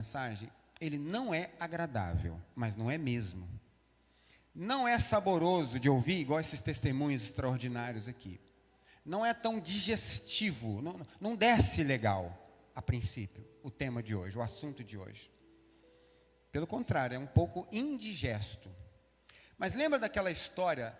mensagem, ele não é agradável, mas não é mesmo. Não é saboroso de ouvir, igual esses testemunhos extraordinários aqui. Não é tão digestivo, não desce legal, a princípio, o tema de hoje, o assunto de hoje. Pelo contrário, é um pouco indigesto. Mas lembra daquela história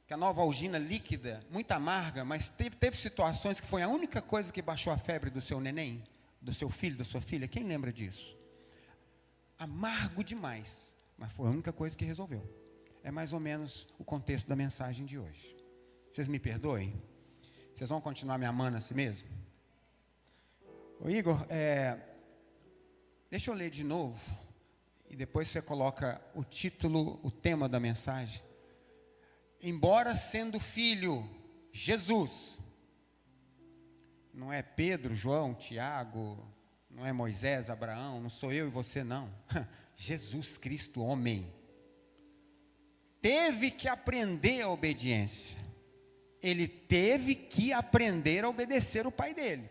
que a Novalgina líquida, muito amarga, mas teve situações que foi a única coisa que baixou a febre do seu neném, do seu filho, da sua filha? Quem lembra disso? Amargo demais, mas foi a única coisa que resolveu. É mais ou menos o contexto da mensagem de hoje. Vocês me perdoem? Vocês vão continuar me amando assim mesmo? Ô Igor, deixa eu ler de novo, e depois você coloca o título, o tema da mensagem. Embora sendo filho, Jesus, não é Pedro, João, Tiago, não é Moisés, Abraão, não sou eu e você não. Jesus Cristo, homem, teve que aprender a obediência. Ele teve que aprender a obedecer o pai dele,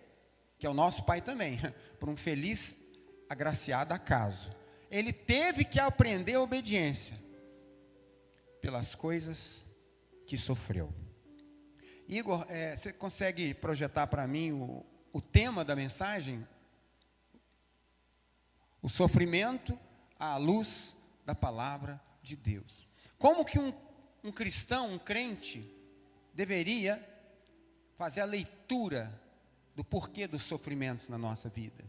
que é o nosso pai também, por um feliz, agraciado acaso. Ele teve que aprender a obediência pelas coisas que sofreu. Igor, você consegue projetar para mim o tema da mensagem? O sofrimento à luz da palavra de Deus. Como que um cristão, um crente, deveria fazer a leitura do porquê dos sofrimentos na nossa vida?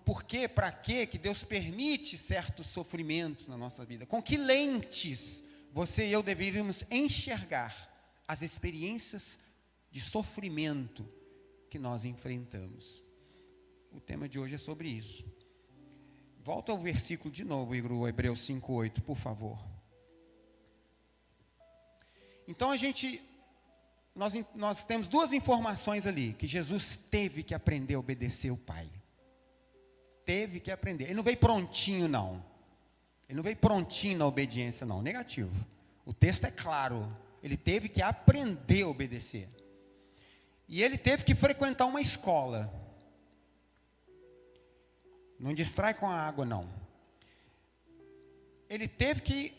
Porquê, para quê que Deus permite certos sofrimentos na nossa vida? Com que lentes você e eu deveríamos enxergar as experiências de sofrimento que nós enfrentamos? O tema de hoje é sobre isso. Volta ao versículo de novo, Igor, Hebreus 5:8, por favor. Então nós temos duas informações ali, que Jesus teve que aprender a obedecer o Pai. Teve que aprender. Ele não veio prontinho, não. Ele não veio prontinho na obediência, não. Negativo. O texto é claro. Ele teve que aprender a obedecer. E ele teve que frequentar uma escola. Não distrai com a água, não. Ele teve que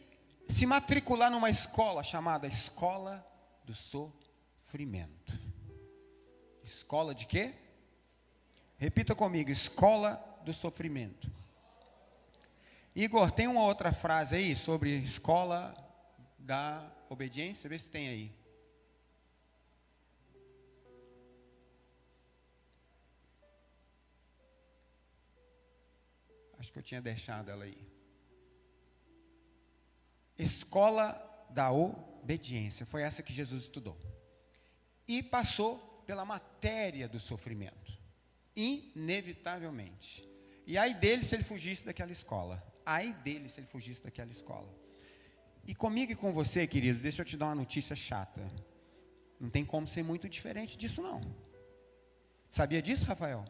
se matricular numa escola chamada Escola do Sofrimento. Escola de quê? Repita comigo, Escola do Sofrimento. Igor, tem uma outra frase aí sobre escola da obediência? Vê se tem aí. Acho que eu tinha deixado ela aí. Escola da obediência. Foi essa que Jesus estudou. E passou pela matéria do sofrimento. Inevitavelmente. E ai dele se ele fugisse daquela escola. Ai dele se ele fugisse daquela escola. E comigo e com você, queridos, deixa eu te dar uma notícia chata. Não tem como ser muito diferente disso, não. Sabia disso, Rafael?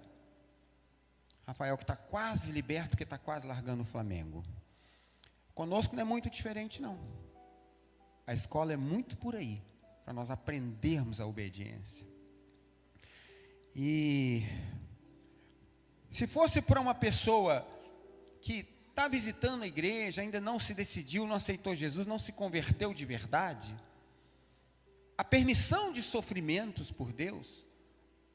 Rafael que está quase liberto, porque está quase largando o Flamengo. Conosco não é muito diferente, não. A escola é muito por aí, para nós aprendermos a obediência. E se fosse para uma pessoa que está visitando a igreja, ainda não se decidiu, não aceitou Jesus, não se converteu de verdade, a permissão de sofrimentos por Deus,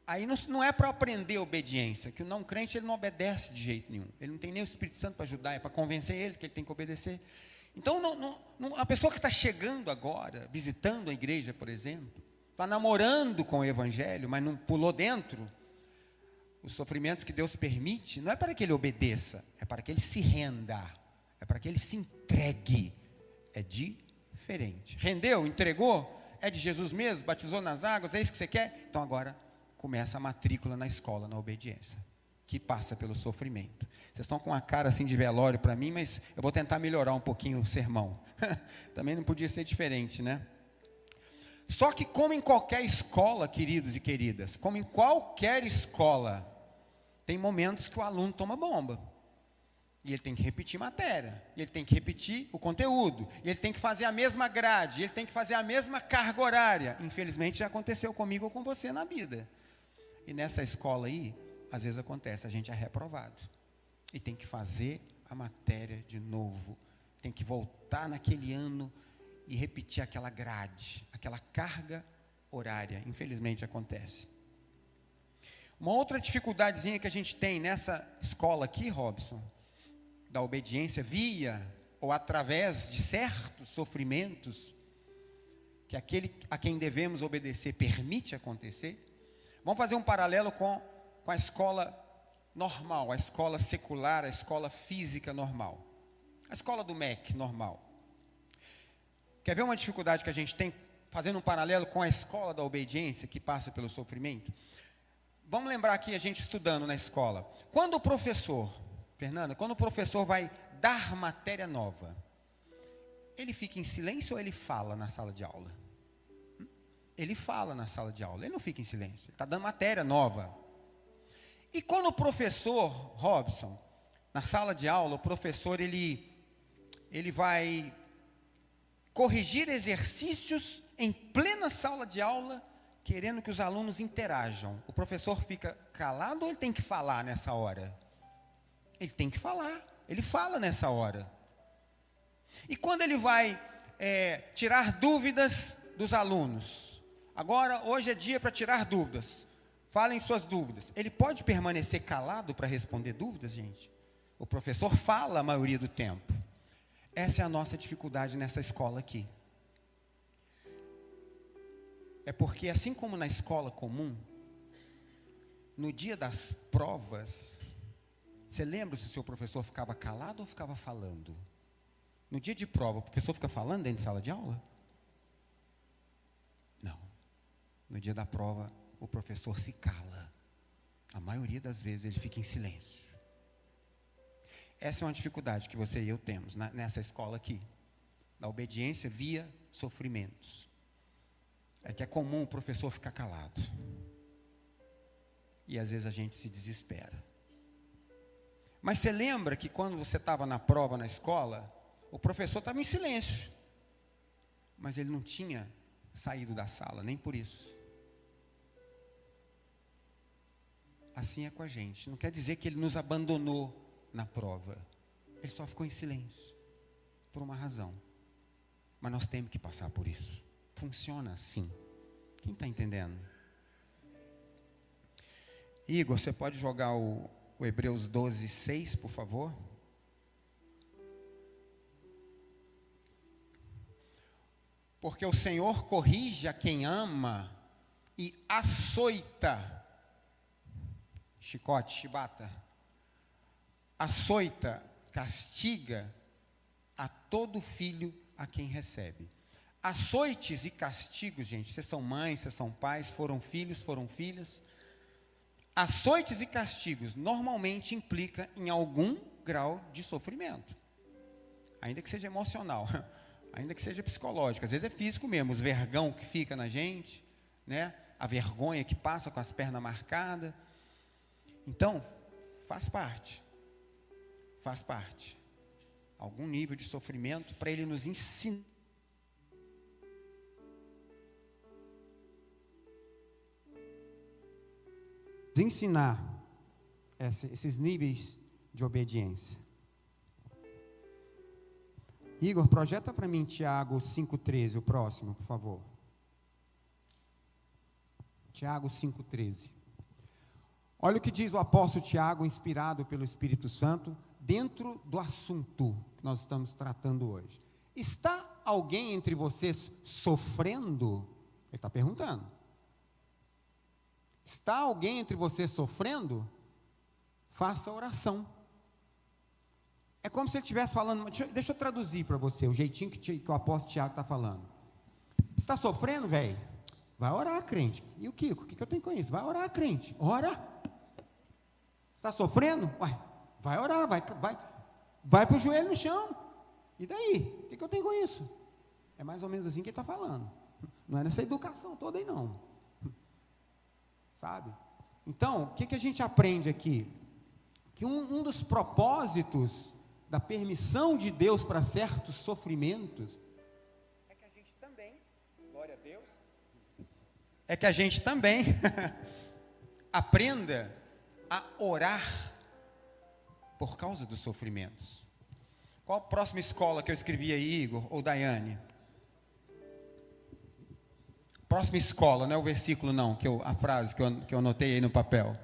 aí não é para aprender obediência, que o não crente ele não obedece de jeito nenhum, ele não tem nem o Espírito Santo para ajudar, é para convencer ele que ele tem que obedecer. Então a pessoa que está chegando agora, visitando a igreja, por exemplo, está namorando com o evangelho, mas não pulou dentro, os sofrimentos que Deus permite, não é para que ele obedeça, é para que ele se renda, é para que ele se entregue. É diferente. Rendeu, entregou, é de Jesus mesmo, batizou nas águas, é isso que você quer? Então agora começa a matrícula na escola, na obediência, que passa pelo sofrimento. Vocês estão com uma cara assim de velório para mim, mas eu vou tentar melhorar um pouquinho o sermão. Também não podia ser diferente, né? Só que como em qualquer escola, queridos e queridas, como em qualquer escola, tem momentos que o aluno toma bomba. E ele tem que repetir matéria, e ele tem que repetir o conteúdo, e ele tem que fazer a mesma grade, e ele tem que fazer a mesma carga horária. Infelizmente já aconteceu comigo ou com você na vida. E nessa escola aí, às vezes acontece, a gente é reprovado. E tem que fazer a matéria de novo. Tem que voltar naquele ano e repetir aquela grade, aquela carga horária. Infelizmente acontece. Uma outra dificuldadezinha que a gente tem nessa escola aqui, Robson, da obediência via ou através de certos sofrimentos que aquele a quem devemos obedecer permite acontecer. Vamos fazer um paralelo com a escola normal, a escola secular, a escola física normal, a escola do MEC normal. Quer ver uma dificuldade que a gente tem, fazendo um paralelo com a escola da obediência, que passa pelo sofrimento? Vamos lembrar aqui, a gente estudando na escola. Quando o professor, Fernanda, quando o professor vai dar matéria nova, ele fica em silêncio ou ele fala na sala de aula? Ele fala na sala de aula, ele não fica em silêncio, ele está dando matéria nova. E quando o professor, Robson, na sala de aula, o professor ele vai corrigir exercícios em plena sala de aula, querendo que os alunos interajam. O professor fica calado ou ele tem que falar nessa hora? Ele tem que falar, ele fala nessa hora. E quando ele vai tirar dúvidas dos alunos, agora, hoje é dia para tirar dúvidas, falem suas dúvidas. Ele pode permanecer calado para responder dúvidas, gente? O professor fala a maioria do tempo. Essa é a nossa dificuldade nessa escola aqui. É porque, assim como na escola comum, no dia das provas, você lembra se o seu professor ficava calado ou ficava falando? No dia de prova, o professor fica falando dentro de sala de aula? Não. No dia da prova, o professor se cala. A maioria das vezes ele fica em silêncio. Essa é uma dificuldade que você e eu temos nessa escola aqui. Da obediência via sofrimentos. É que é comum o professor ficar calado. E às vezes a gente se desespera. Mas você lembra que quando você estava na prova na escola, o professor estava em silêncio. Mas ele não tinha saído da sala, nem por isso. Assim é com a gente. Não quer dizer que ele nos abandonou na prova. Ele só ficou em silêncio. Por uma razão. Mas nós temos que passar por isso. Funciona assim. Quem está entendendo? Igor, você pode jogar o Hebreus 12, 6, por favor? Porque o Senhor corrige a quem ama e açoita. Chicote, chibata. Açoita, castiga a todo filho a quem recebe. Açoites e castigos, gente, vocês são mães, vocês são pais, foram filhos, foram filhas. Açoites e castigos normalmente implica em algum grau de sofrimento. Ainda que seja emocional, ainda que seja psicológico, às vezes é físico mesmo, os vergão que fica na gente, né? A vergonha que passa com as pernas marcadas. Então, faz parte. Faz parte. Algum nível de sofrimento para ele nos ensinar. Ensinar esses níveis de obediência. Igor, projeta para mim Tiago 5,13, o próximo, por favor. Tiago 5,13. Olha o que diz o apóstolo Tiago, inspirado pelo Espírito Santo, dentro do assunto que nós estamos tratando hoje. Está alguém entre vocês sofrendo? Ele está perguntando. Está alguém entre vocês sofrendo? Faça oração. É como se ele estivesse falando, deixa eu traduzir para você, o jeitinho que o apóstolo Tiago está falando. Está sofrendo, velho? Vai orar, crente. E o Kiko, o que eu tenho com isso? Vai orar, crente. Ora. Está sofrendo? Ué, vai orar, vai para o joelho no chão. E daí? O que eu tenho com isso? É mais ou menos assim que ele está falando. Não é nessa educação toda aí não. Sabe? Então, o que a gente aprende aqui? Que um dos propósitos da permissão de Deus para certos sofrimentos é que a gente também, glória a Deus, é que a gente também aprenda a orar por causa dos sofrimentos. Qual a próxima escola que eu escrevi aí, Igor ou Daiane? Próxima escola, não é o versículo não, a frase que eu anotei aí no papel.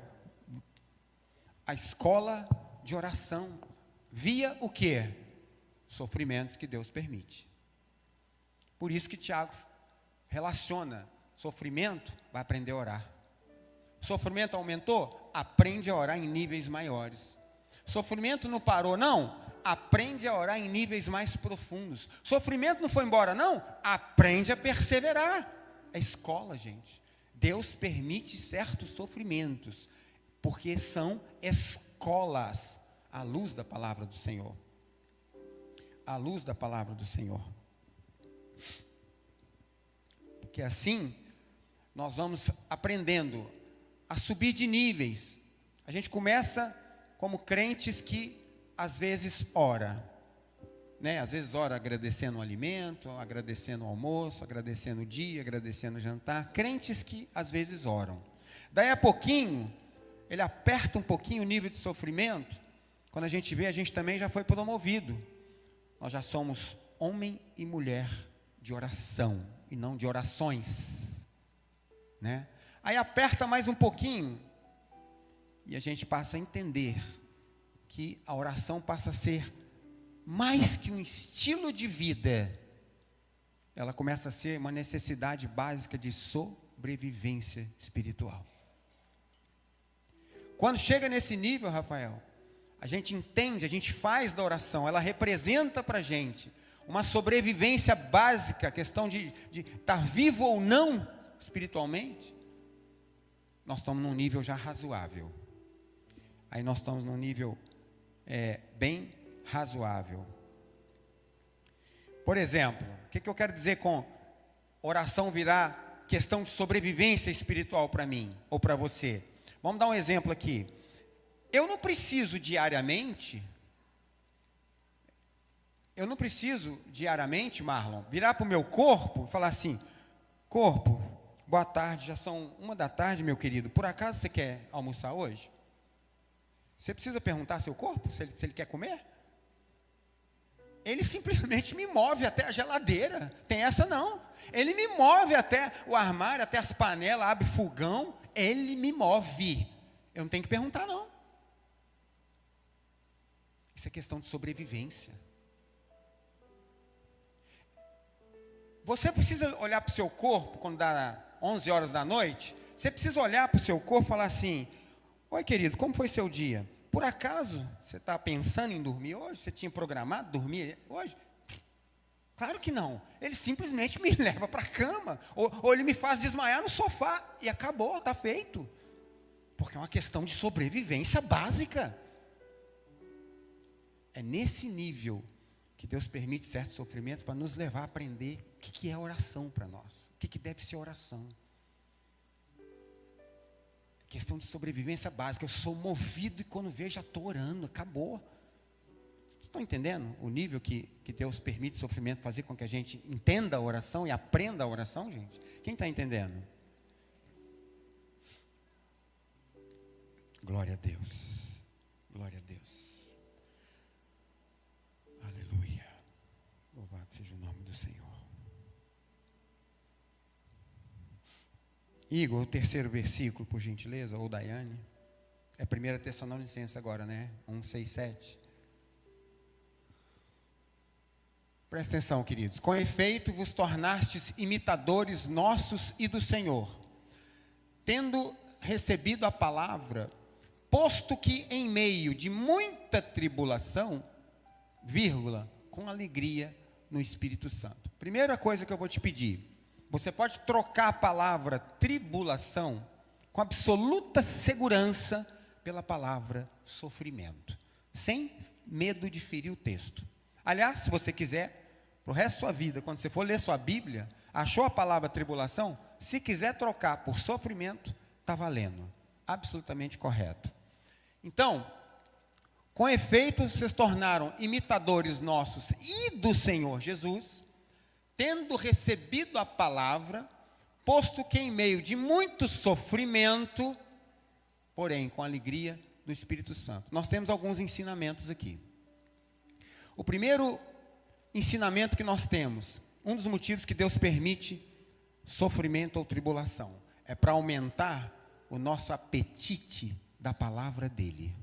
A escola de oração, via o quê? Sofrimentos que Deus permite. Por isso que Tiago relaciona sofrimento, vai aprender a orar. Sofrimento aumentou? Aprende a orar em níveis maiores. Sofrimento não parou, não? Aprende a orar em níveis mais profundos. Sofrimento não foi embora, não? Aprende a perseverar. É escola, gente. Deus permite certos sofrimentos, porque são escolas, à luz da palavra do Senhor. À luz da palavra do Senhor. Porque assim, nós vamos aprendendo a subir de níveis. A gente começa como crentes que às vezes ora, né? Às vezes ora agradecendo o alimento, agradecendo o almoço, agradecendo o dia, agradecendo o jantar. Crentes que às vezes oram. Daí a pouquinho, ele aperta um pouquinho o nível de sofrimento. Quando a gente vê, a gente também já foi promovido. Nós já somos homem e mulher de oração e não de orações, né? Aí aperta mais um pouquinho e a gente passa a entender que a oração passa a ser mais que um estilo de vida. Ela começa a ser uma necessidade básica de sobrevivência espiritual. Quando chega nesse nível, Rafael, a gente entende, a gente faz da oração, ela representa para a gente uma sobrevivência básica, a questão de estar vivo ou não espiritualmente. Nós estamos num nível já razoável. Aí nós estamos num nível bem razoável. Por exemplo, o que eu quero dizer com oração virar questão de sobrevivência espiritual para mim ou para você? Vamos dar um exemplo aqui. Eu não preciso diariamente, Marlon, virar para o meu corpo e falar assim: corpo, boa tarde, já são 1h, meu querido, por acaso você quer almoçar hoje? Você precisa perguntar ao seu corpo se ele quer comer? Ele simplesmente me move até a geladeira, tem essa não. Ele me move até o armário, até as panelas, abre fogão, ele me move. Eu não tenho que perguntar não. Isso é questão de sobrevivência. Você precisa olhar para o seu corpo, quando dá 11 horas da noite, você precisa olhar para o seu corpo e falar assim: oi querido, como foi seu dia? Por acaso, você está pensando em dormir hoje? Você tinha programado dormir hoje? Claro que não. Ele simplesmente me leva para a cama, ou ele me faz desmaiar no sofá, e acabou, está feito. Porque é uma questão de sobrevivência básica. É nesse nível que Deus permite certos sofrimentos para nos levar a aprender o que é oração para nós. O que deve ser oração. Questão de sobrevivência básica. Eu sou movido e quando vejo já estou orando. Acabou. Vocês estão entendendo o nível que Deus permite sofrimento fazer com que a gente entenda a oração e aprenda a oração, gente? Quem está entendendo? Glória a Deus. Glória a Deus. Aleluia. Louvado seja o nome do Senhor. Igor, o terceiro versículo, por gentileza, ou Daiane. É 1 Tessalonicenses agora, né? 1:6-7. Presta atenção, queridos. Com efeito, vos tornastes imitadores nossos e do Senhor, tendo recebido a palavra, posto que em meio de muita tribulação, com alegria no Espírito Santo. Primeira coisa que eu vou te pedir: você pode trocar a palavra tribulação com absoluta segurança pela palavra sofrimento, sem medo de ferir o texto. Aliás, se você quiser, para o resto da sua vida, quando você for ler sua Bíblia, achou a palavra tribulação, se quiser trocar por sofrimento, está valendo, absolutamente correto. Então, com efeito, vocês tornaram imitadores nossos e do Senhor Jesus, tendo recebido a palavra, posto que em meio de muito sofrimento, porém com a alegria do Espírito Santo. Nós temos alguns ensinamentos aqui. O primeiro ensinamento que nós temos, um dos motivos que Deus permite sofrimento ou tribulação, é para aumentar o nosso apetite da palavra dele.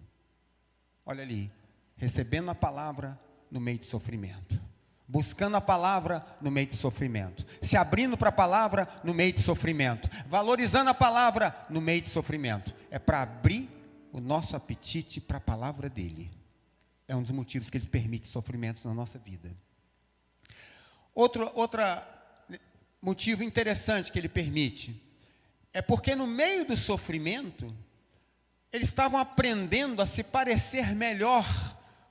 Olha ali, recebendo a palavra no meio de sofrimento, buscando a palavra no meio de sofrimento, se abrindo para a palavra no meio de sofrimento, valorizando a palavra no meio de sofrimento. É para abrir o nosso apetite para a palavra dele. É um dos motivos que ele permite sofrimentos na nossa vida. Outro motivo interessante que ele permite é porque no meio do sofrimento eles estavam aprendendo a se parecer melhor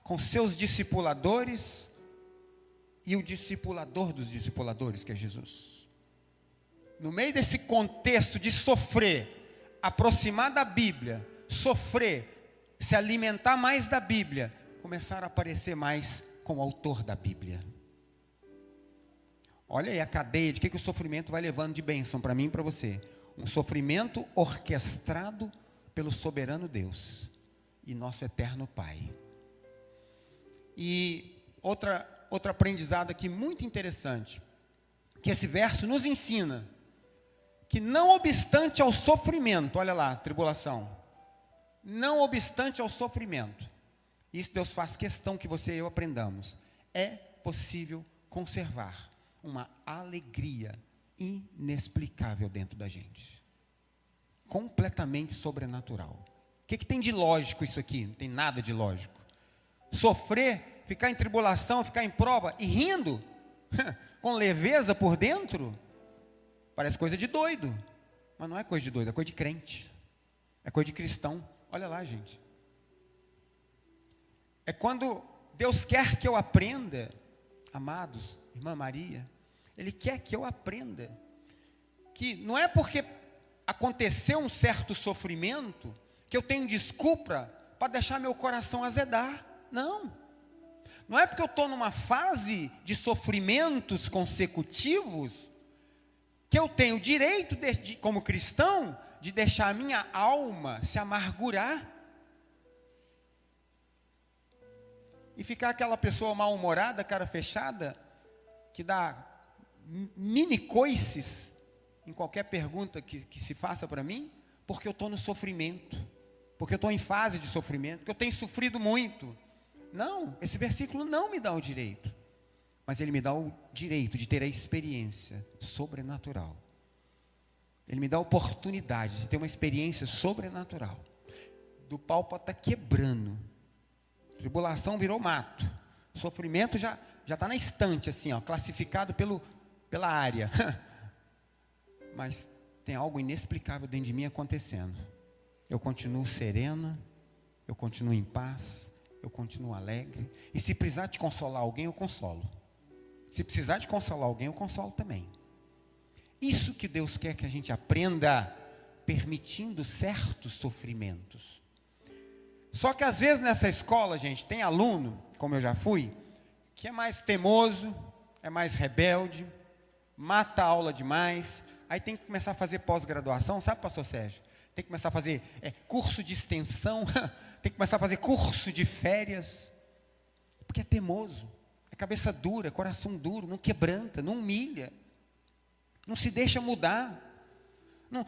com seus discipuladores e o discipulador dos discipuladores, que é Jesus. No meio desse contexto de sofrer, aproximar da Bíblia, sofrer, se alimentar mais da Bíblia, começaram a parecer mais com o autor da Bíblia. Olha aí a cadeia de que o sofrimento vai levando de bênção para mim e para você. Um sofrimento orquestrado pelo soberano Deus e nosso eterno Pai. E outro aprendizado aqui muito interessante, que esse verso nos ensina que não obstante ao sofrimento, olha lá, tribulação, não obstante ao sofrimento, isso Deus faz questão que você e eu aprendamos, é possível conservar uma alegria inexplicável dentro da gente, completamente sobrenatural. O que tem de lógico isso aqui? Não tem nada de lógico. Sofrer, ficar em tribulação, ficar em prova e rindo, com leveza por dentro, parece coisa de doido, mas não é coisa de doido, é coisa de crente, é coisa de cristão. Olha lá, gente, é quando Deus quer que eu aprenda, amados, irmã Maria, Ele quer que eu aprenda que não é porque aconteceu um certo sofrimento que eu tenho desculpa para deixar meu coração azedar. Não é porque eu estou numa fase de sofrimentos consecutivos que eu tenho o direito, como cristão, de deixar a minha alma se amargurar e ficar aquela pessoa mal-humorada, cara fechada, que dá mini coices em qualquer pergunta que se faça para mim, porque eu estou no sofrimento, porque eu estou em fase de sofrimento, porque eu tenho sofrido muito. Não, esse versículo não me dá o direito, mas ele me dá o direito de ter a experiência sobrenatural. Ele me dá a oportunidade de ter uma experiência sobrenatural. Do pau para estar quebrando, tribulação virou mato, sofrimento já está na estante, assim, ó, classificado pela área. Mas tem algo inexplicável dentro de mim acontecendo. Eu continuo serena, eu continuo em paz, eu continuo alegre. E se precisar de consolar alguém, eu consolo. Se precisar de consolar alguém, eu consolo também. Isso que Deus quer que a gente aprenda, permitindo certos sofrimentos. Só que às vezes nessa escola, gente, tem aluno, como eu já fui, que é mais teimoso, é mais rebelde, mata a aula demais, aí tem que começar a fazer pós-graduação, sabe, pastor Sérgio? Tem que começar a fazer curso de extensão, tem que começar a fazer curso de férias, porque é teimoso, é cabeça dura, é coração duro, não quebranta, não humilha, não se deixa mudar,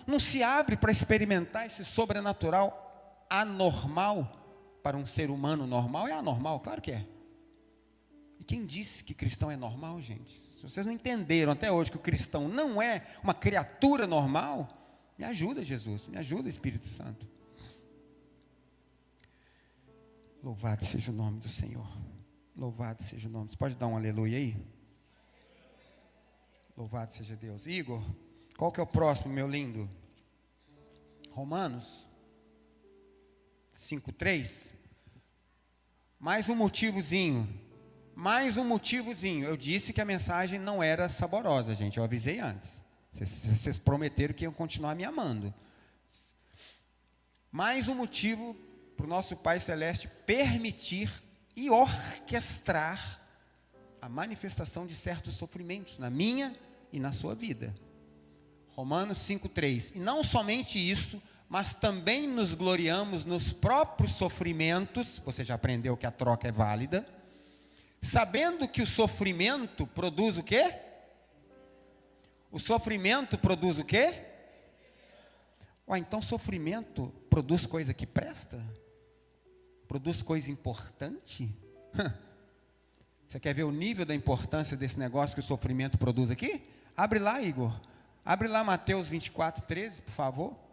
não se abre para experimentar esse sobrenatural anormal. Para um ser humano normal, é anormal, claro que é. E quem disse que cristão é normal, gente? Se vocês não entenderam até hoje que o cristão não é uma criatura normal, me ajuda, Jesus, me ajuda, Espírito Santo. Louvado seja o nome do Senhor. Louvado seja o nome. Você pode dar um aleluia aí? Louvado seja Deus. Igor, qual que é o próximo, meu lindo? Romanos 5:3. Mais um motivozinho. Eu disse que a mensagem não era saborosa, gente. Eu avisei antes. Vocês prometeram que iam continuar me amando. Mais um motivo para o nosso Pai Celeste permitir e orquestrar a manifestação de certos sofrimentos na minha e na sua vida. Romanos 5:3. E não somente isso, mas também nos gloriamos nos próprios sofrimentos. Você já aprendeu que a troca é válida. Sabendo que o sofrimento produz o quê? O sofrimento produz o quê? Então sofrimento produz coisa que presta? Produz coisa importante? Você quer ver o nível da importância desse negócio que o sofrimento produz aqui? Abre lá, Igor. Abre lá Mateus 24, 13, por favor.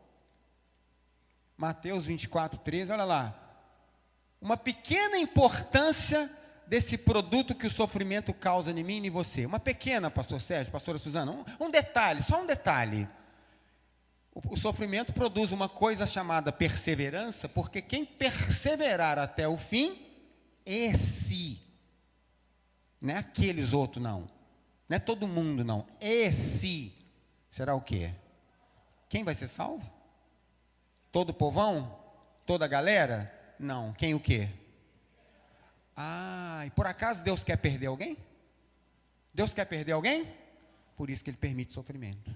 Mateus 24, 13, olha lá. Uma pequena importância desse produto que o sofrimento causa em mim e em você. Uma pequena, pastor Sérgio, pastora Suzana, um detalhe, só um detalhe. O sofrimento produz uma coisa chamada perseverança, porque quem perseverar até o fim, esse, não é aqueles outros não, não é todo mundo não, esse será o quê? Quem vai ser salvo? Todo o povão? Toda a galera? Não, quem o quê? E por acaso Deus quer perder alguém? Deus quer perder alguém? Por isso que Ele permite sofrimento.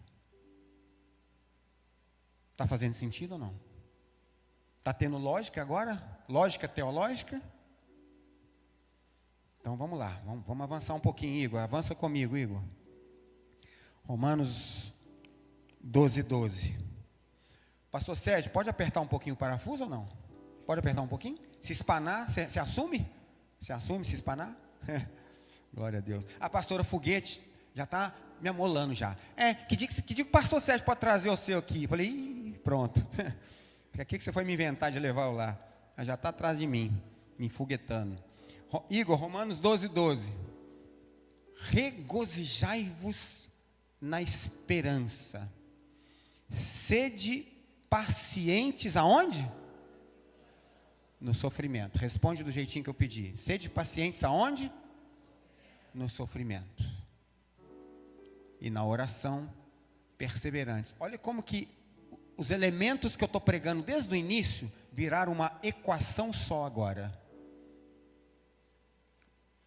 Está fazendo sentido ou não? Está tendo lógica agora? Lógica teológica? Então vamos lá, vamos avançar um pouquinho, Igor. Avança comigo, Igor. Romanos 12, 12. Pastor Sérgio, pode apertar um pouquinho o parafuso ou não? Pode apertar um pouquinho? Se espanar, você assume? Você assume se espanar? Glória a Deus. A pastora Foguete já está me amolando já. Que dia que o pastor Sérgio pode trazer o seu aqui? Eu falei, pronto. Para que você foi me inventar de levar lá? Ela já está atrás de mim, me enfoguetando. Igor, Romanos 12, 12. Regozijai-vos na esperança. Sede pacientes aonde? No sofrimento. Responde do jeitinho que eu pedi. Sede pacientes aonde? No sofrimento. E na oração, perseverantes. Olha como que os elementos que eu estou pregando desde o início viraram uma equação só agora.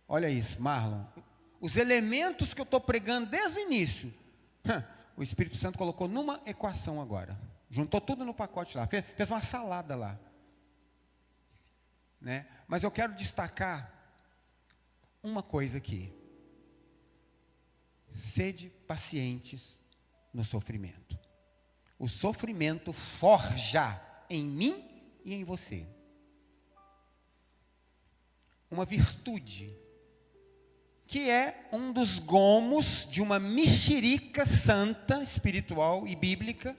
Olha isso, Marlon. Os elementos que eu estou pregando desde o início, o Espírito Santo colocou numa equação agora. Juntou tudo no pacote lá. Fez uma salada lá. Né? Mas eu quero destacar uma coisa aqui. Sede pacientes no sofrimento. O sofrimento forja em mim e em você uma virtude, que é um dos gomos de uma mexerica santa, espiritual e bíblica,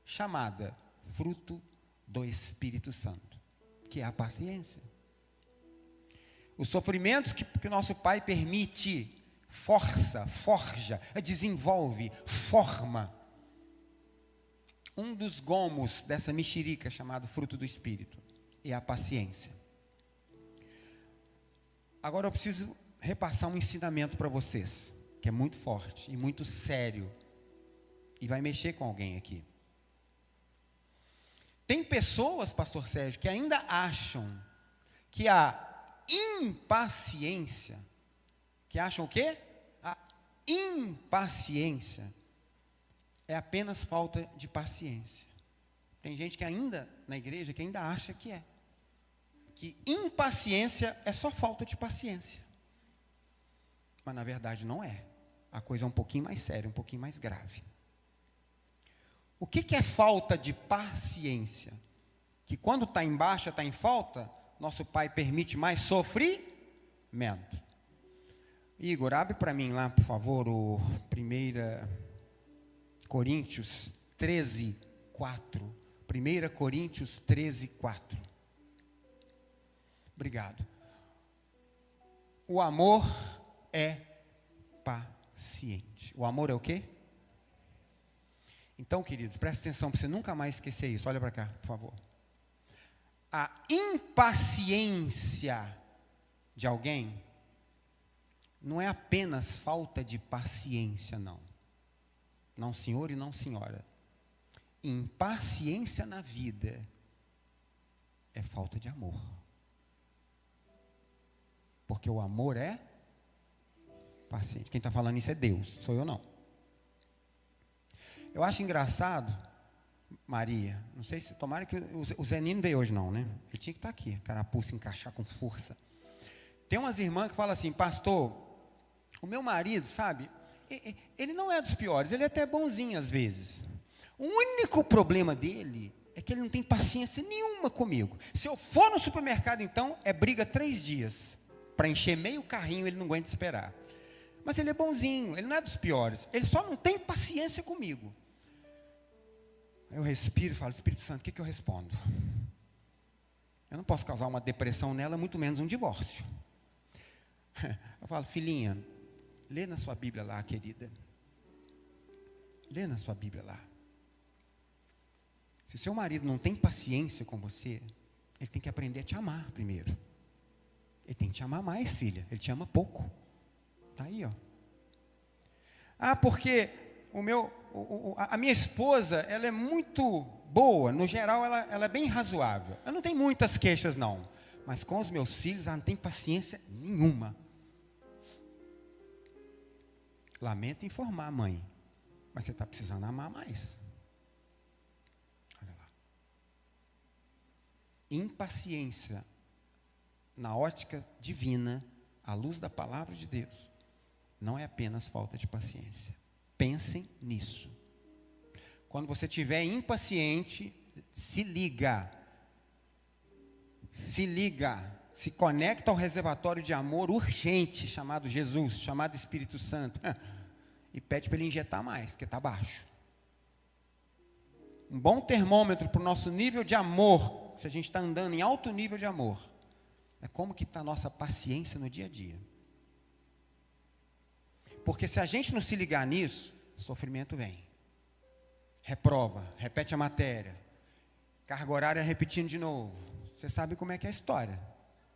chamada fruto do Espírito Santo, que é a paciência. Os sofrimentos que nosso Pai permite, forja, desenvolve, forma. Um dos gomos dessa mexerica chamado fruto do Espírito é a paciência. Agora eu preciso repassar um ensinamento para vocês, que é muito forte e muito sério, e vai mexer com alguém aqui. Tem pessoas, pastor Sérgio, que ainda acham que a impaciência, que acham o quê? A impaciência é apenas falta de paciência. Tem gente que ainda, na igreja, que ainda acha que é. Que impaciência é só falta de paciência. Mas na verdade não é. A coisa é um pouquinho mais séria, um pouquinho mais grave. O que é falta de paciência? Que quando está em baixa, está em falta, nosso Pai permite mais sofrimento. Igor, abre para mim lá, por favor, o 1 Coríntios 13, 4. 1 Coríntios 13, 4. Obrigado. O amor é paciente. O amor é o quê? Então, queridos, presta atenção para você nunca mais esquecer isso. Olha para cá, por favor. A impaciência de alguém não é apenas falta de paciência, não. Não, senhor e não, senhora. Impaciência na vida é falta de amor. Porque o amor é paciente. Quem está falando isso é Deus, sou eu não. Eu acho engraçado Maria, não sei se, tomara que o Zeninho não veio hoje não, né? Ele tinha que estar aqui, carapuça, encaixar com força. Tem umas irmãs que falam assim, pastor, o meu marido, sabe, ele não é dos piores, ele é até bonzinho às vezes. O único problema dele é que ele não tem paciência nenhuma comigo. Se eu for no supermercado, então, é briga 3 dias. Para encher meio carrinho, ele não aguenta esperar. Mas ele é bonzinho, ele não é dos piores. Ele só não tem paciência comigo. Eu respiro e falo, Espírito Santo, o que eu respondo? Eu não posso causar uma depressão nela, muito menos um divórcio. Eu falo, filhinha, lê na sua Bíblia lá, querida. Lê na sua Bíblia lá. Se o seu marido não tem paciência com você, ele tem que aprender a te amar primeiro. Ele tem que te amar mais, filha. Ele te ama pouco. Está aí, ó. Ah, porque a minha esposa, ela é muito boa. No geral, ela é bem razoável. Ela não tem muitas queixas, não. Mas com os meus filhos, ela não tem paciência nenhuma. Lamento informar, mãe. Mas você está precisando amar mais. Olha lá. Impaciência, na ótica divina, à luz da palavra de Deus, não é apenas falta de paciência. Pensem nisso. Quando você estiver impaciente, se liga. Se conecta ao reservatório de amor urgente, chamado Jesus, chamado Espírito Santo, e pede para ele injetar mais, que está baixo. Um bom termômetro para o nosso nível de amor, se a gente está andando em alto nível de amor, é como que está a nossa paciência no dia a dia. Porque se a gente não se ligar nisso, sofrimento vem. Reprova, repete a matéria, carga horária repetindo de novo. Você sabe como é que é a história.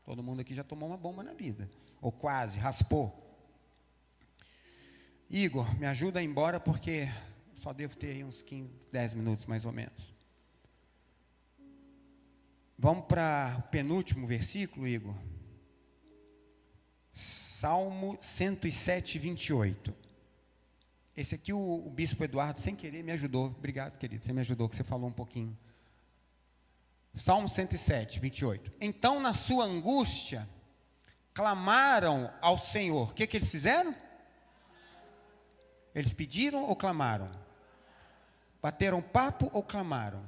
Todo mundo aqui já tomou uma bomba na vida, ou quase, raspou. Igor, me ajuda a ir embora, porque só devo ter aí uns 15, 10 minutos mais ou menos. Vamos para o penúltimo versículo, Igor. Salmo 107, 28. Esse aqui o bispo Eduardo, sem querer, me ajudou. Obrigado, querido, você me ajudou, que você falou um pouquinho. Salmo 107, 28. Então, na sua angústia, clamaram ao Senhor. O que eles fizeram? Eles pediram ou clamaram? Bateram papo ou clamaram?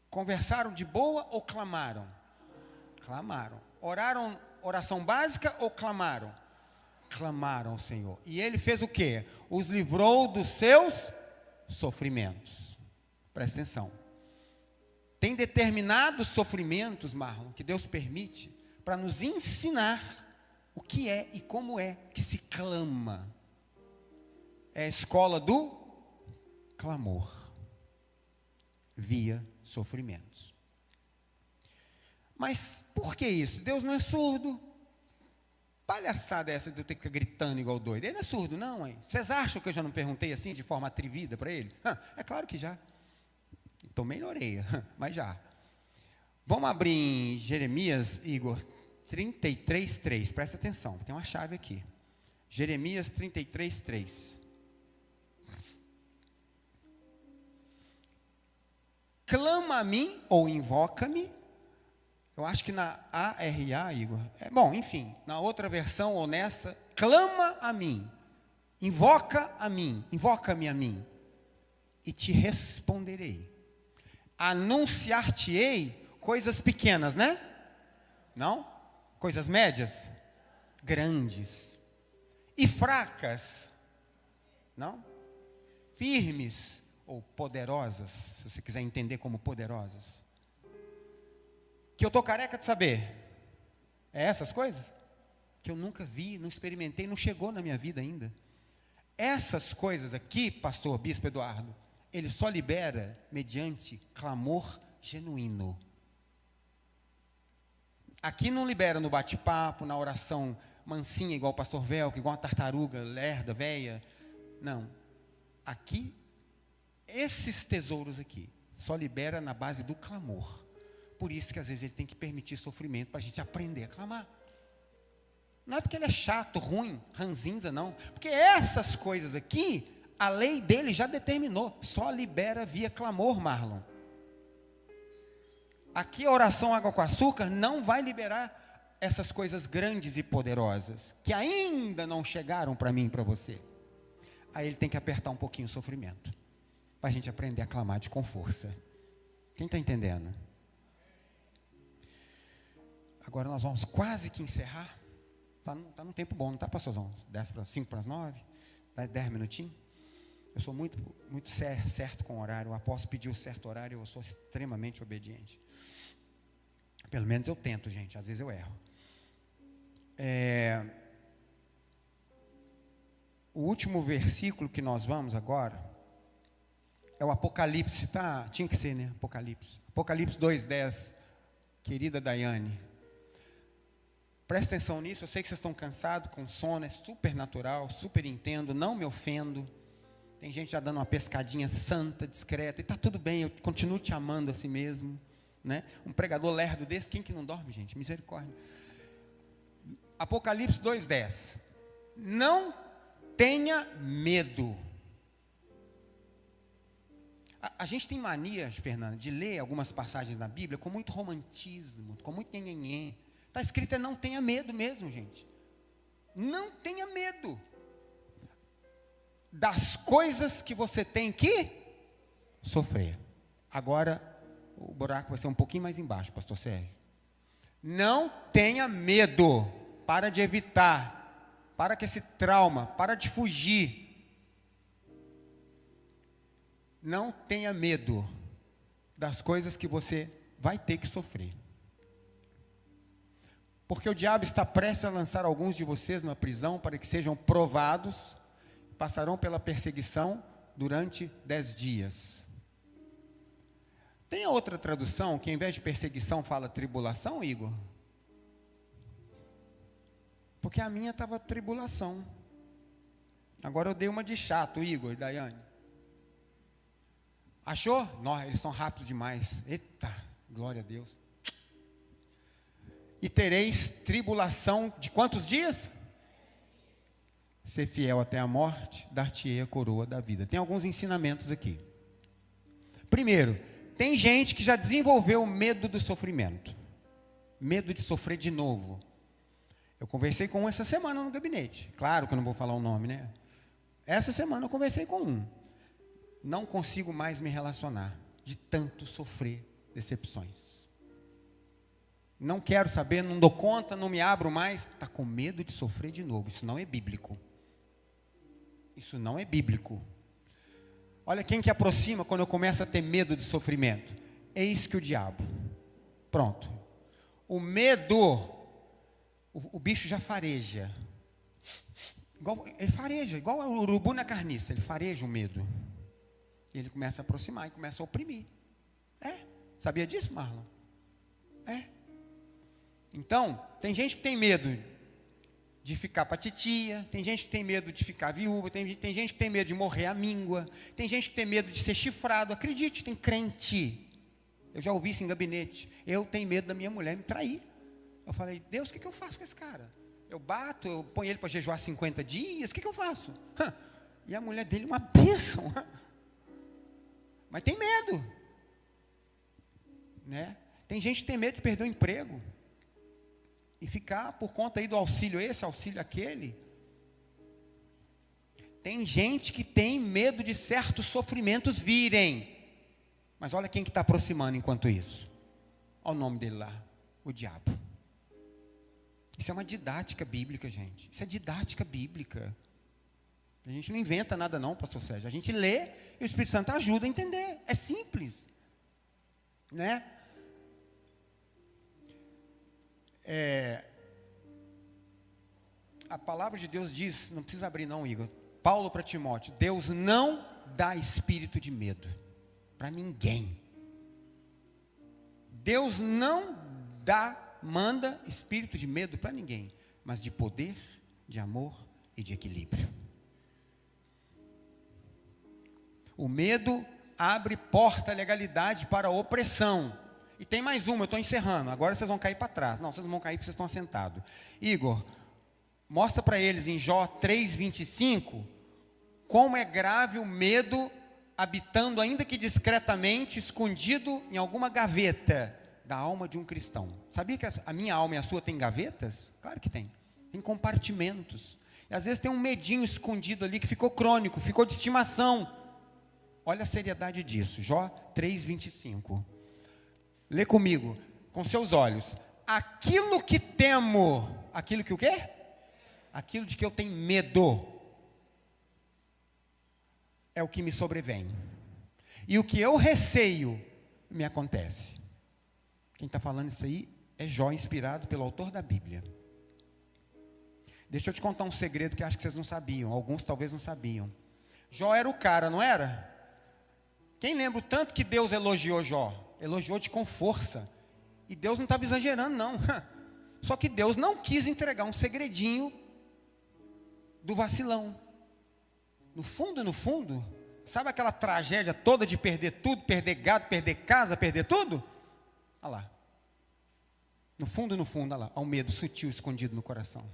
Conversaram de boa ou clamaram? Clamaram. Oraram oração básica ou clamaram? Clamaram ao Senhor. E ele fez o quê? Os livrou dos seus sofrimentos. Presta atenção. Tem determinados sofrimentos, Marlon, que Deus permite para nos ensinar o que é e como é que se clama. É a escola do clamor via sofrimentos. Mas por que isso? Deus não é surdo. Palhaçada essa de eu ter que ficar gritando igual doido. Ele não é surdo, não, hein? Vocês acham que eu já não perguntei assim, de forma atrevida para ele? É claro que já. Tomei na orelha, mas já. Vamos abrir em Jeremias, Igor, 33, 3. Presta atenção, tem uma chave aqui. Jeremias 33, 3. Clama a mim ou invoca-me. Eu acho que na ARA, Igor. Bom, enfim, na outra versão ou nessa, clama a mim. Invoca-me a mim. E te responderei. Anunciar-te-ei coisas pequenas, né? Não? Coisas médias? Grandes. E fracas? Não? Firmes ou poderosas, se você quiser entender como poderosas. Que eu estou careca de saber. É essas coisas? Que eu nunca vi, não experimentei, não chegou na minha vida ainda. Essas coisas aqui, pastor Bispo Eduardo, ele só libera mediante clamor genuíno. Aqui não libera no bate-papo, na oração mansinha, igual o pastor Velco, igual uma tartaruga lerda, velha. Não. Aqui, esses tesouros aqui, só libera na base do clamor. Por isso que às vezes ele tem que permitir sofrimento para a gente aprender a clamar. Não é porque ele é chato, ruim, ranzinza, não. Porque essas coisas aqui A lei dele já determinou, só libera via clamor, Marlon. Aqui a oração água com açúcar não vai liberar essas coisas grandes e poderosas, que ainda não chegaram para mim e para você. Aí ele tem que apertar um pouquinho o sofrimento, para a gente aprender a clamar com força. Quem está entendendo? Agora nós vamos quase que encerrar. Está num tempo bom, não está, pastorzão? 5 para as 9? 10 minutinhos? Eu sou muito certo com o horário. O apóstolo pediu um certo horário, eu sou extremamente obediente. Pelo menos eu tento, gente. Às vezes eu erro. O último versículo que nós vamos agora é o Apocalipse, tá? Tinha que ser, né? Apocalipse 2:10. Querida Daiane, presta atenção nisso. Eu sei que vocês estão cansados, com sono, é super natural, super entendo, não me ofendo. Tem gente já dando uma pescadinha santa, discreta, e está tudo bem, eu continuo te amando assim mesmo, né? Um pregador lerdo desse, quem que não dorme, gente? Misericórdia. Apocalipse 2:10. Não tenha medo. A gente tem mania, Fernanda, de ler algumas passagens na Bíblia com muito romantismo, com muito nhenhenhê. Está escrito não tenha medo mesmo, gente. Não tenha medo das coisas que você tem que sofrer. Agora, o buraco vai ser um pouquinho mais embaixo, pastor Sérgio. Não tenha medo. Para de evitar. Para com esse trauma. Para de fugir. Não tenha medo das coisas que você vai ter que sofrer. Porque o diabo está prestes a lançar alguns de vocês na prisão para que sejam provados, passarão pela perseguição durante 10 dias. Tem a outra tradução que, em vez de perseguição, fala tribulação, Igor? Porque a minha estava tribulação. Agora eu dei uma de chato, Igor e Daiane. Achou? Não, eles são rápidos demais. Eita, glória a Deus. E tereis tribulação de quantos dias? Ser fiel até a morte, dar-te-ei a coroa da vida. Tem alguns ensinamentos aqui. Primeiro, tem gente que já desenvolveu medo do sofrimento. Medo de sofrer de novo. Eu conversei com um essa semana no gabinete. Claro que eu não vou falar o nome, né? Essa semana eu conversei com um. Não consigo mais me relacionar de tanto sofrer decepções. Não quero saber, não dou conta, não me abro mais. Está com medo de sofrer de novo. Isso não é bíblico. Isso não é bíblico. Olha quem que aproxima quando eu começo a ter medo de sofrimento. Eis que o diabo. Pronto. O medo, o bicho já fareja. Ele fareja, igual o urubu na carniça. Ele fareja o medo. E ele começa a aproximar e começa a oprimir. Sabia disso, Marlon? Então, tem gente que tem medo de ficar para titia, tem gente que tem medo de ficar viúva, tem gente que tem medo de morrer à míngua, tem gente que tem medo de ser chifrado. Acredite, tem crente. Eu já ouvi isso em gabinete. Eu tenho medo da minha mulher me trair. Eu falei, Deus, o que eu faço com esse cara? Eu bato, eu ponho ele para jejuar 50 dias, o que eu faço? E a mulher dele uma bênção. Mas tem medo. Né? Tem gente que tem medo de perder o emprego. E ficar por conta aí do auxílio esse, auxílio aquele. Tem gente que tem medo de certos sofrimentos virem. Mas olha quem que está aproximando enquanto isso. Olha o nome dele lá, o diabo. Isso é uma didática bíblica, gente. Isso é didática bíblica. A gente não inventa nada não, pastor Sérgio. A gente lê e o Espírito Santo ajuda a entender. É simples. Né? A palavra de Deus diz, não precisa abrir não, Igor. Paulo para Timóteo, Deus não dá espírito de medo para ninguém. Deus não manda espírito de medo para ninguém, mas de poder, de amor e de equilíbrio. O medo abre porta à legalidade para a opressão. E tem mais uma, eu estou encerrando. Agora vocês vão cair para trás. Não, vocês não vão cair porque vocês estão assentados. Igor, mostra para eles em Jó 3:25 como é grave o medo habitando, ainda que discretamente, escondido em alguma gaveta da alma de um cristão. Sabia que a minha alma e a sua tem gavetas? Claro que tem. Tem compartimentos. E às vezes tem um medinho escondido ali que ficou crônico, ficou de estimação. Olha a seriedade disso. Jó 3:25. Lê comigo, com seus olhos. Aquilo que temo, aquilo que o quê? Aquilo de que eu tenho medo, é o que me sobrevém. E o que eu receio, me acontece. Quem está falando isso aí é Jó, inspirado pelo autor da Bíblia. Deixa eu te contar um segredo que acho que vocês não sabiam. Alguns talvez não sabiam. Jó era o cara, não era? Quem lembra o tanto que Deus elogiou Jó? Elogiou-te com força. E Deus não estava exagerando, não. Só que Deus não quis entregar um segredinho do vacilão. No fundo, sabe aquela tragédia toda de perder tudo, perder gado, perder casa, perder tudo? Olha lá. No fundo, olha lá, há um medo sutil escondido no coração.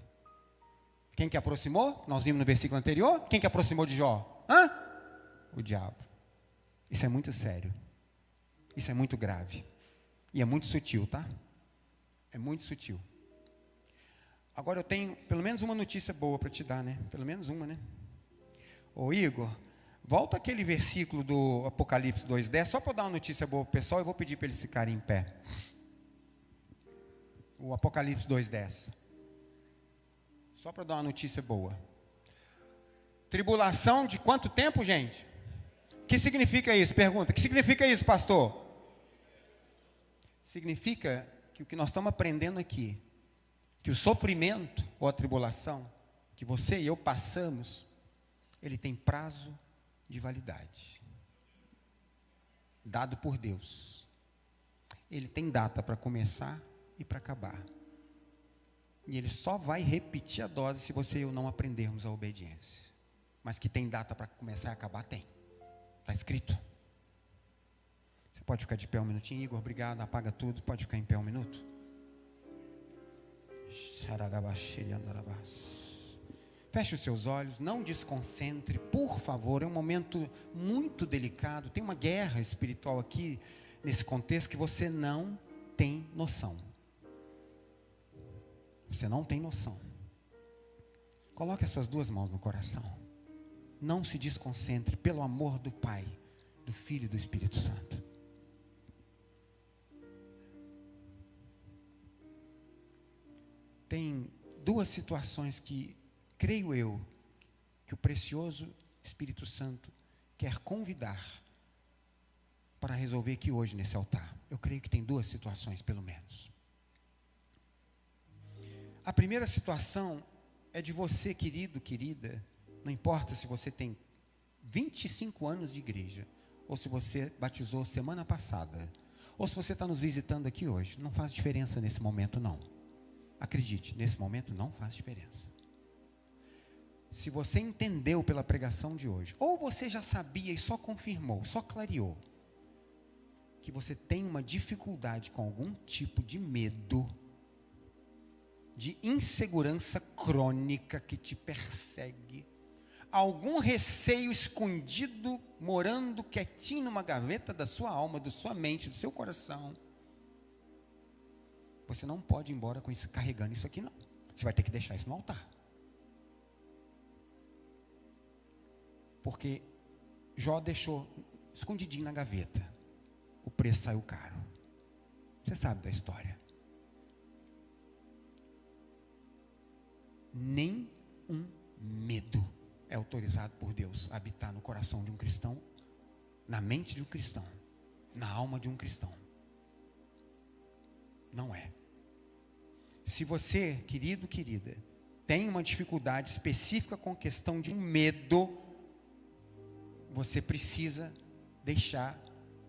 Quem que aproximou? Nós vimos no versículo anterior. Quem que aproximou de Jó? O diabo. Isso é muito sério. Isso é muito grave. E é muito sutil, tá? É muito sutil. Agora eu tenho pelo menos uma notícia boa para te dar, né? Pelo menos uma, né? Ô Igor, volta aquele versículo do Apocalipse 2:10, só para dar uma notícia boa para o pessoal, eu vou pedir para eles ficarem em pé. O Apocalipse 2:10. Só para dar uma notícia boa. Tribulação de quanto tempo, gente? O que significa isso? Pergunta. O que significa isso, pastor? Significa que o que nós estamos aprendendo aqui, que o sofrimento ou a tribulação que você e eu passamos, ele tem prazo de validade, dado por Deus. Ele tem data para começar e para acabar. E ele só vai repetir a dose se você e eu não aprendermos a obediência. Mas que tem data para começar e acabar, tem. Está escrito. Você pode ficar de pé um minutinho, Igor, obrigado, apaga tudo, pode ficar em pé um minuto. Feche os seus olhos, não desconcentre, por favor, é um momento muito delicado, tem uma guerra espiritual aqui, nesse contexto, que você não tem noção. Você não tem noção. Coloque as suas duas mãos no coração. Não se desconcentre, pelo amor do Pai, do Filho e do Espírito Santo. Tem duas situações que, creio eu, que o precioso Espírito Santo quer convidar para resolver aqui hoje nesse altar. Eu creio que tem duas situações, pelo menos. A primeira situação é de você, querido, querida, não importa se você tem 25 anos de igreja, ou se você batizou semana passada, ou se você está nos visitando aqui hoje, não faz diferença nesse momento, não. Acredite, nesse momento não faz diferença. Se você entendeu pela pregação de hoje, ou você já sabia e só confirmou, só clareou, que você tem uma dificuldade com algum tipo de medo, de insegurança crônica que te persegue, algum receio escondido, morando quietinho numa gaveta da sua alma, da sua mente, do seu coração, você não pode ir embora com isso, carregando isso aqui, não. Você vai ter que deixar isso no altar. Porque Jó deixou escondidinho na gaveta. O preço saiu caro. Você sabe da história. Nem um medo é autorizado por Deus a habitar no coração de um cristão, na mente de um cristão, na alma de um cristão. Não é. Se você, querido, querida, tem uma dificuldade específica com questão de um medo, você precisa deixar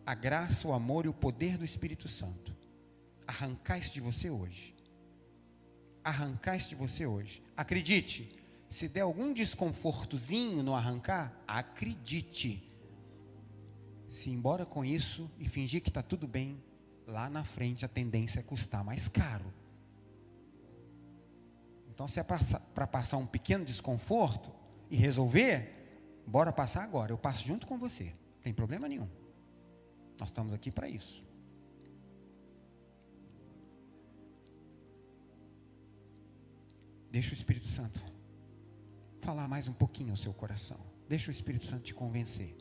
a graça, o amor e o poder do Espírito Santo arrancar isso de você hoje. Arrancar isso de você hoje. Acredite, se der algum desconfortozinho no arrancar, acredite. Se ir embora com isso e fingir que está tudo bem, lá na frente a tendência é custar mais caro. Então, se é para passar um pequeno desconforto e resolver, Bora passar agora, eu passo junto com você. Não tem problema nenhum. Nós estamos aqui para isso. Deixa o Espírito Santo falar mais um pouquinho ao seu coração. Deixa o Espírito Santo te convencer.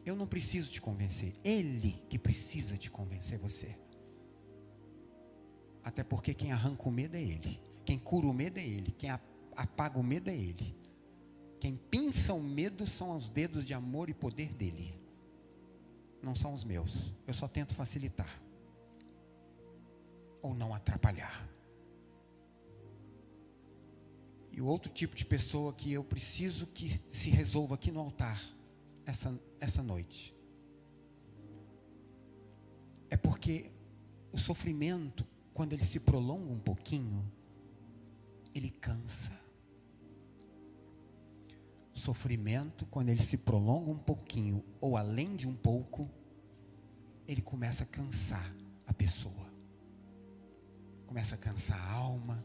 Eu não preciso te convencer. Ele que precisa te convencer você. Até porque quem arranca o medo é Ele. Quem cura o medo é Ele. Quem apaga o medo é Ele. Quem pinça o medo são os dedos de amor e poder dEle. Não são os meus. Eu só tento facilitar. Ou não atrapalhar. E o outro tipo de pessoa que eu preciso que se resolva aqui no altar, essa noite, é porque o sofrimento, quando ele se prolonga um pouquinho, ele cansa. O sofrimento, quando ele se prolonga um pouquinho, ou além de um pouco, ele começa a cansar a pessoa. Começa a cansar a alma,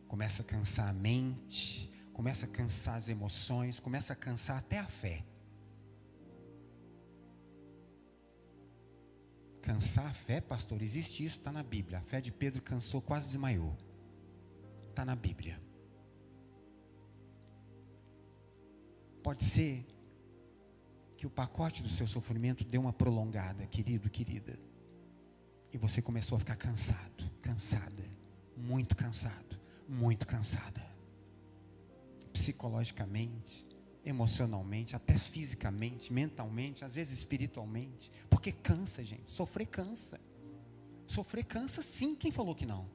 começa a cansar a mente, começa a cansar as emoções, começa a cansar até a fé. Cansar a fé, pastor, existe isso, está na Bíblia. A fé de Pedro cansou, quase desmaiou. Está na Bíblia. Pode ser que o pacote do seu sofrimento deu uma prolongada, querido, querida. E você começou a ficar cansado, cansada, muito cansado, muito cansada. Psicologicamente, emocionalmente, até fisicamente, mentalmente, às vezes espiritualmente. Porque cansa, gente. Sofrer cansa. Sofrer cansa sim, quem falou que não?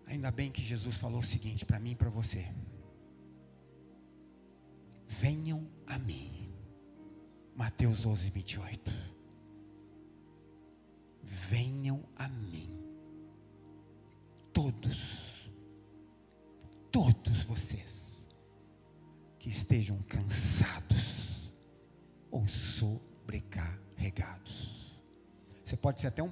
Ainda bem que Jesus falou o seguinte para mim e para você: venham a mim. Mateus 11, 28. Venham a mim. Todos vocês que estejam cansados ou sobrecarregados. Você pode ser até um